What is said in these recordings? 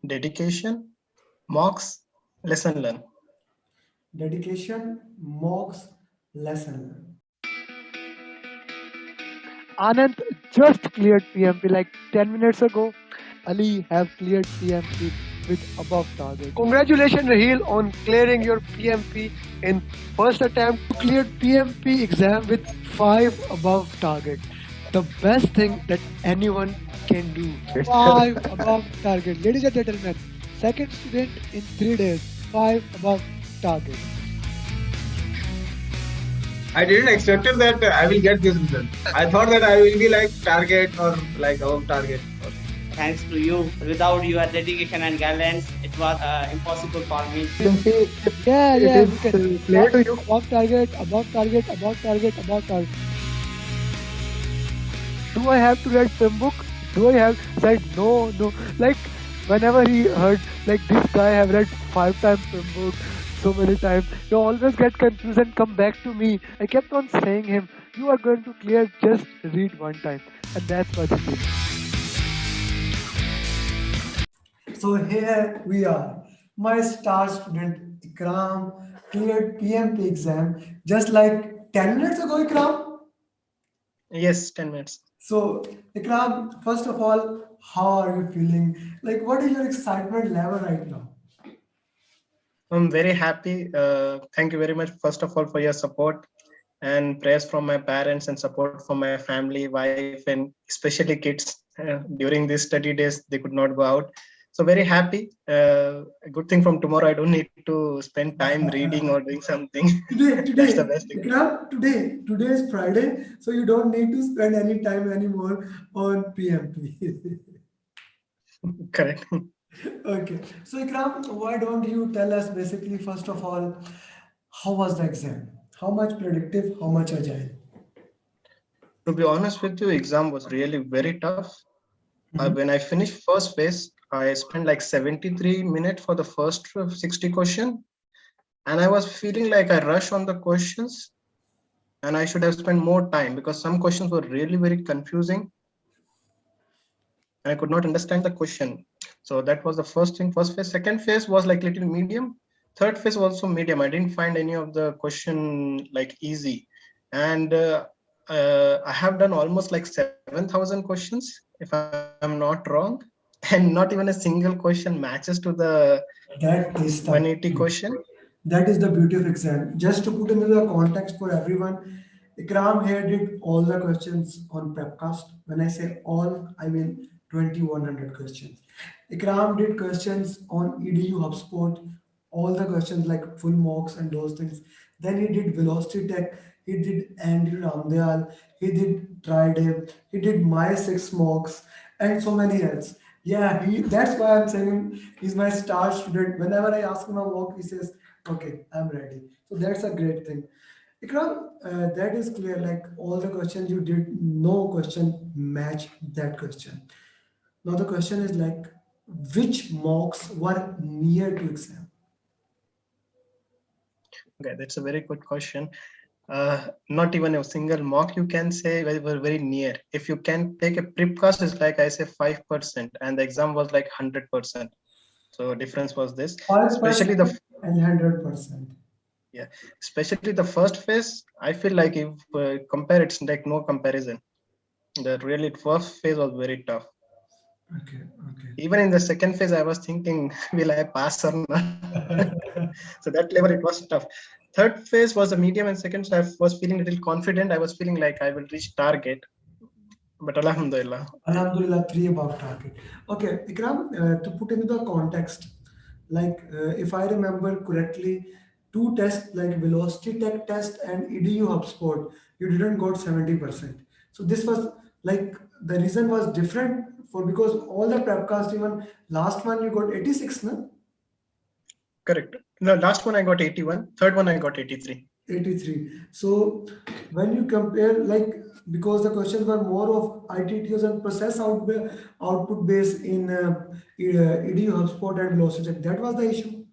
dedication, mocks, lesson learn. Dedication, mocks, lesson learned. Anand just cleared PMP like 10 minutes ago. Ali have cleared PMP with above target. Congratulations, Raheel, on clearing your PMP in first attempt. You cleared PMP exam with 5 above target. The best thing that anyone can do. 5 above target. Ladies and gentlemen, second student in 3 days. 5 above target. I didn't expect it that I will get this result. I thought that I will be like target or like above target. Thanks to you. Without your dedication and guidance, it was impossible for me. Yeah, It we is can. clear to you. Above target, above target, above target, above target. Do I have to read film book? Do I have said no? Like whenever he heard like this guy have read 5 times film book so many times, you always get confused and come back to me. I kept on saying him, you are going to clear, just read 1 time, and that's what he did. So here we are. My star student Ikram cleared PMP exam just like 10 minutes ago, Ikram. Yes, 10 minutes. So, Ikram, first of all, how are you feeling? Like, what is your excitement level right now? I'm very happy. Thank you very much, first of all, for your support and prayers from my parents and support from my family, wife, and especially kids. During these study days, they could not go out. So very happy. A good thing from tomorrow, I don't need to spend time reading or doing something. That's the best thing. Ikram, today is Friday, so you don't need to spend any time anymore on PMP. Correct. Okay, so Ikram, why don't you tell us basically, first of all, how was the exam? How much predictive, how much agile? To be honest with you, exam was really very tough. When I finished first phase, I spent like 73 minutes for the first 60 question, and I was feeling like I rushed on the questions, and I should have spent more time because some questions were really very confusing, and I could not understand the question. So that was the first thing. First phase. Second phase was like little medium. Third phase was also medium. I didn't find any of the question like easy, and I have done almost like 7,000 questions, if I'm not wrong, and not even a single question matches to the That is 180 the question. that is the beauty of exam. Just to put into the context for everyone, Ikram here did all the questions on Prepcast. When I say all, I mean 2100 questions. Ikram did questions on EDU HubSpot, all the questions like full mocks and those things. Then he did Velocity Tech, he did Andrew Ramdayal, he did Triday, he did My Six Mocks, and so many else. Yeah, that's why I'm saying he's my star student. Whenever I ask him a mock, he says, okay, I'm ready. So that's a great thing. Ikram, that is clear. Like all the questions you did, no question match that question. Now the question is like, which mocks were near to exam? Okay, that's a very good question. Not even a single mock you can say were very near. If you can take a prepcast, it's like I say 5%, and the exam was like 100%. So difference was this, especially 5% the and 100%. yeah, especially the first phase. I feel like if compare, it's like no comparison. The really first phase was very tough. Okay, okay. Even in the second phase, I was thinking, will I pass or not? So that level it was tough. Third phase was a medium, and second I was feeling a little confident. I was feeling like I will reach target. But Alhamdulillah. Alhamdulillah, three above target. Okay, Ikram, to put into the context, like if I remember correctly, two tests like Velocity Tech test and EDU HubSpot, you didn't got 70%. So this was like the reason was different for because all the prepcast, even last one you got 86, no? Correct. The last one I got 81. Third one I got 83. 83. So when you compare, like, because the questions were more of ITTOs and output based in EDU, HubSpot, and Velocity, that was the issue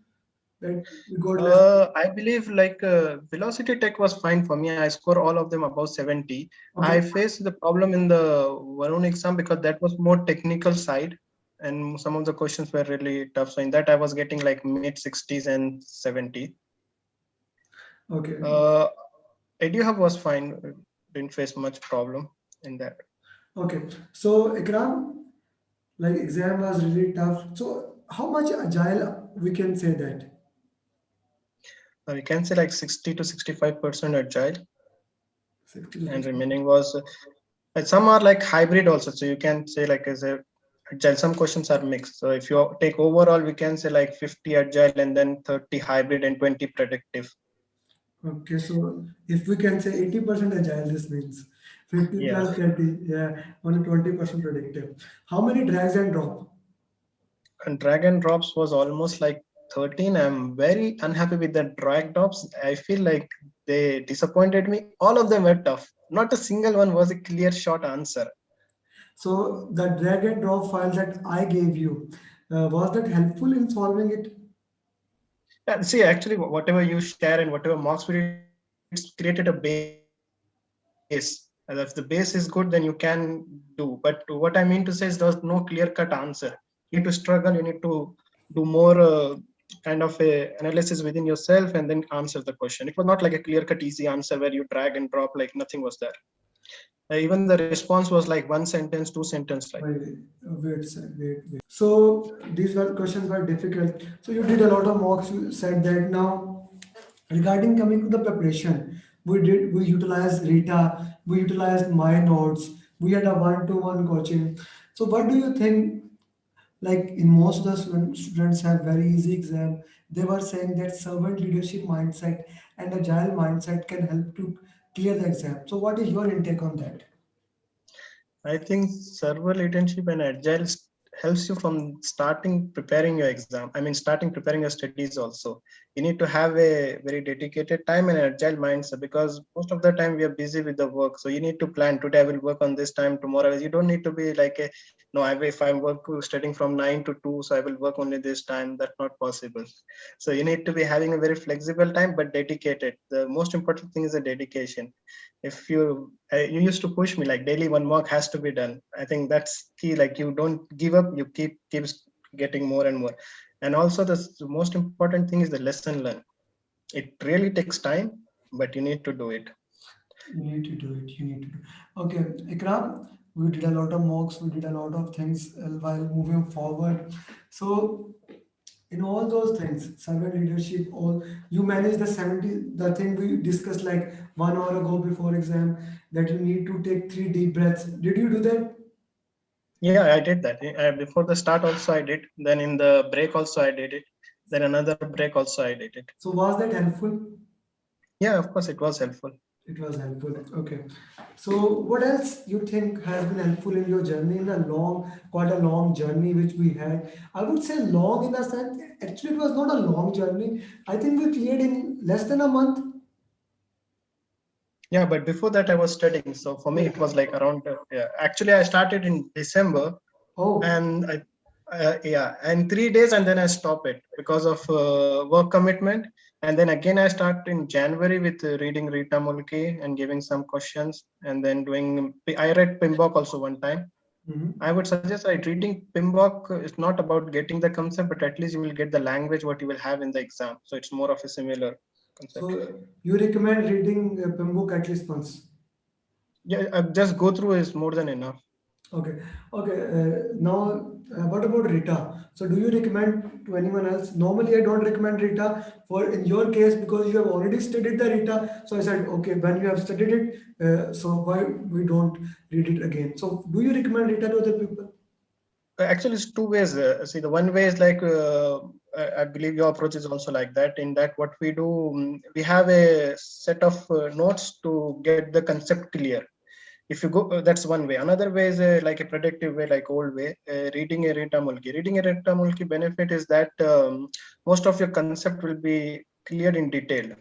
that we got less. I believe like Velocity Tech was fine for me. I score all of them above 70. Okay. I faced the problem in the Varun exam because that was more technical side, and some of the questions were really tough. So in that, I was getting like mid 60s and 70. Okay. EduHub was fine. Didn't face much problem in that. Okay. So Ikram, like exam was really tough. So how much agile we can say that? We can say like 60 to 65% agile, 60 to and 60. remaining was some are like hybrid also. So you can say like as a agile, some questions are mixed. So if you take overall, we can say like 50 agile and then 30 hybrid and 20 predictive. Okay, so if we can say 80% agile, this means 50 Yeah. plus 30, yeah, only 20% predictive. How many drags and drop? And drag and drops was almost like 13. I'm very unhappy with the drag drops. I feel like they disappointed me. All of them were tough. Not a single one was a clear short answer. So the drag and drop file that I gave you, was that helpful in solving it? Yeah, see, actually, whatever you share and whatever marks we did, it's created a base. And if the base is good, then you can do. But what I mean to say is there's no clear-cut answer. You need to struggle. You need to do more kind of a analysis within yourself and then answer the question. It was not like a clear-cut easy answer where you drag and drop like nothing was there. Even the response was like one sentence, two sentence like. Wait. So these were questions were difficult. So you did a lot of mocks. You said that now. Regarding coming to the preparation, we utilized Rita, we utilized my notes, we had a one-to-one coaching. So what do you think? Like in most of the students have very easy exam. They were saying that servant leadership mindset and agile mindset can help to clear the exam. So what is your intake on that? I think server leadership and agile helps you from starting preparing your exam. I mean, starting preparing your studies also. You need to have a very dedicated time and agile mindset because most of the time we are busy with the work. So you need to plan today I will work on this time, tomorrow. You don't need to be like a no, if I'm studying from 9 to 2, so I will work only this time. That's not possible. So you need to be having a very flexible time but dedicated. The most important thing is the dedication. If you used to push me like daily one mock has to be done. I think that's key. Like you don't give up, you keeps getting more and more. And also the most important thing is the lesson learned. It really takes time, but you need to do it. You need to do it. You need to do. Okay, Ikram, we did a lot of mocks. We did a lot of things while moving forward. So in all those things, servant leadership, all you manage the 70, the thing we discussed like 1 hour ago before exam, that you need to take 3 deep breaths. Did you do that? Yeah, I did that. Before the start also I did. Then in the break also I did it. Then another break also I did it. So was that helpful? Yeah, of course it was helpful. It was helpful. Okay. So what else you think has been helpful in your journey, in a long, quite a long journey which we had? I would say long in a sense. Actually, it was not a long journey. I think we cleared in less than a month. Yeah, but before that I was studying. So for me it was like around, yeah. Actually I started in December Oh, and yeah, and 3 days and then I stop it because of work commitment. And then again I start in January with reading Rita Mulkey and giving some questions and then I read PMBOK also one time. mhm. I would suggest like reading PMBOK is not about getting the concept, but at least you will get the language what you will have in the exam. So it's more of a similar concept. So you recommend reading PMBOK at least once. Yeah, just go through is more than enough. Okay. Okay. Now, what about Rita? So, do you recommend to anyone else? Normally, I don't recommend Rita for in your case because you have already studied the Rita. So I said, okay, when you have studied it, so why we don't read it again? So, do you recommend Rita to other people? Actually, it's two ways. See, the one way is like I believe your approach is also like that. In that, what we do, we have a set of notes to get the concept clear. If you go, that's one way. Another way is like a predictive way, like old way, reading a Rita Mulkey. Reading a Rita Mulkey benefit is that most of your concept will be cleared in detail.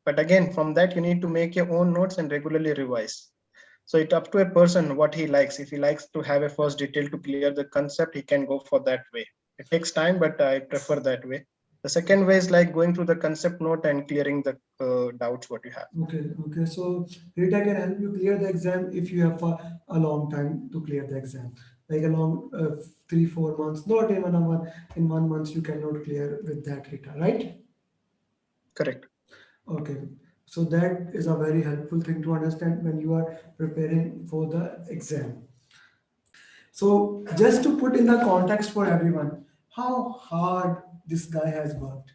But again, from that, you need to make your own notes and regularly revise. So it's up to a person what he likes. If he likes to have a first detail to clear the concept, he can go for that way. It takes time, but I prefer that way. The second way is like going through the concept note and clearing the doubts what you have. Okay. So Rita can help you clear the exam if you have a long time to clear the exam. like along 3-4 months, not even in 1 month you cannot clear with that data, right? Correct. Okay, so that is a very helpful thing to understand when you are preparing for the exam. So just to put in the context for everyone, how hard this guy has worked.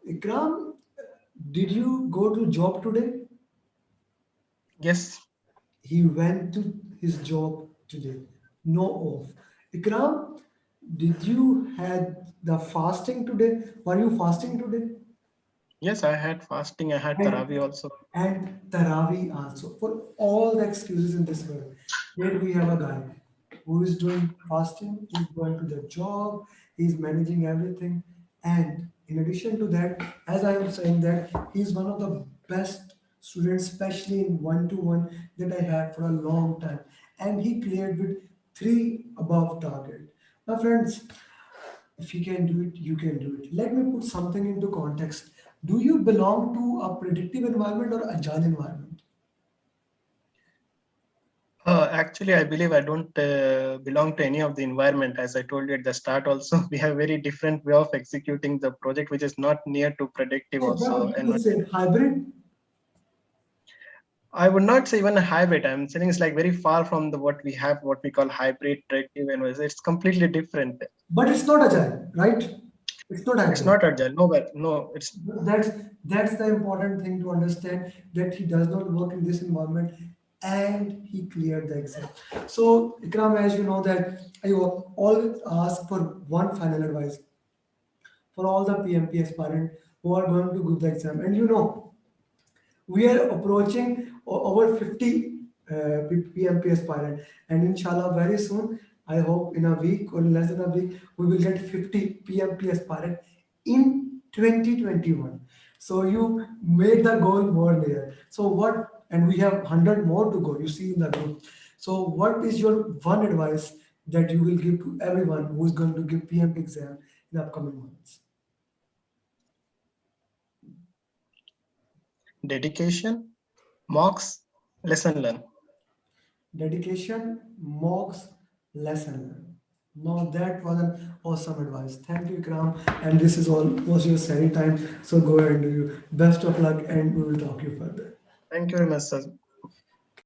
Ikram, did you go to job today? Yes. He went to his job today. No off. Ikram, did you had the fasting today? Were you fasting today? Yes, I had fasting. I had Tarawih also. And Taravi also. For all the excuses in this world, here we have a guy who is doing fasting, he's going to the job, he's managing everything. And in addition to that, as I am saying that he's one of the best students, especially in one-to-one that I had for a long time. And he cleared with 3 above target. My friends, if you can do it, you can do it. Let me put something into context. Do you belong to a predictive environment or agile environment? Actually, I believe I don't belong to any of the environment. As I told you at the start, also we have very different way of executing the project, which is not near to predictive. So Also, what and would you say? Hybrid? I would not say even a hybrid. I'm saying it's like very far from the what we have, what we call hybrid predictive, and it's completely different. But it's not agile, right? It's not It's agile. not agile. No, but no, it's That's that's the important thing to understand that he does not work in this environment and he cleared the exam. So Ikram, as you know that I always ask for one final advice for all the PMP aspirant who are going to give the exam. And you know, we are approaching over 50 PMP aspirant, and inshallah very soon, I hope in a week or less than a week, we will get 50 PMP aspirant in 2021. So you made the goal more near. So what, and we have 100 more to go, you see in the group. So what is your one advice that you will give to everyone who is going to give PMP exam in the upcoming months? dedication, mocks, lesson learned. Dedication, mocks, lesson learned. Now that was an awesome advice. Thank you, Ikram. And this is almost your study time. So go ahead and do you. Best of luck, and we will talk you further. Thank you very much, sir.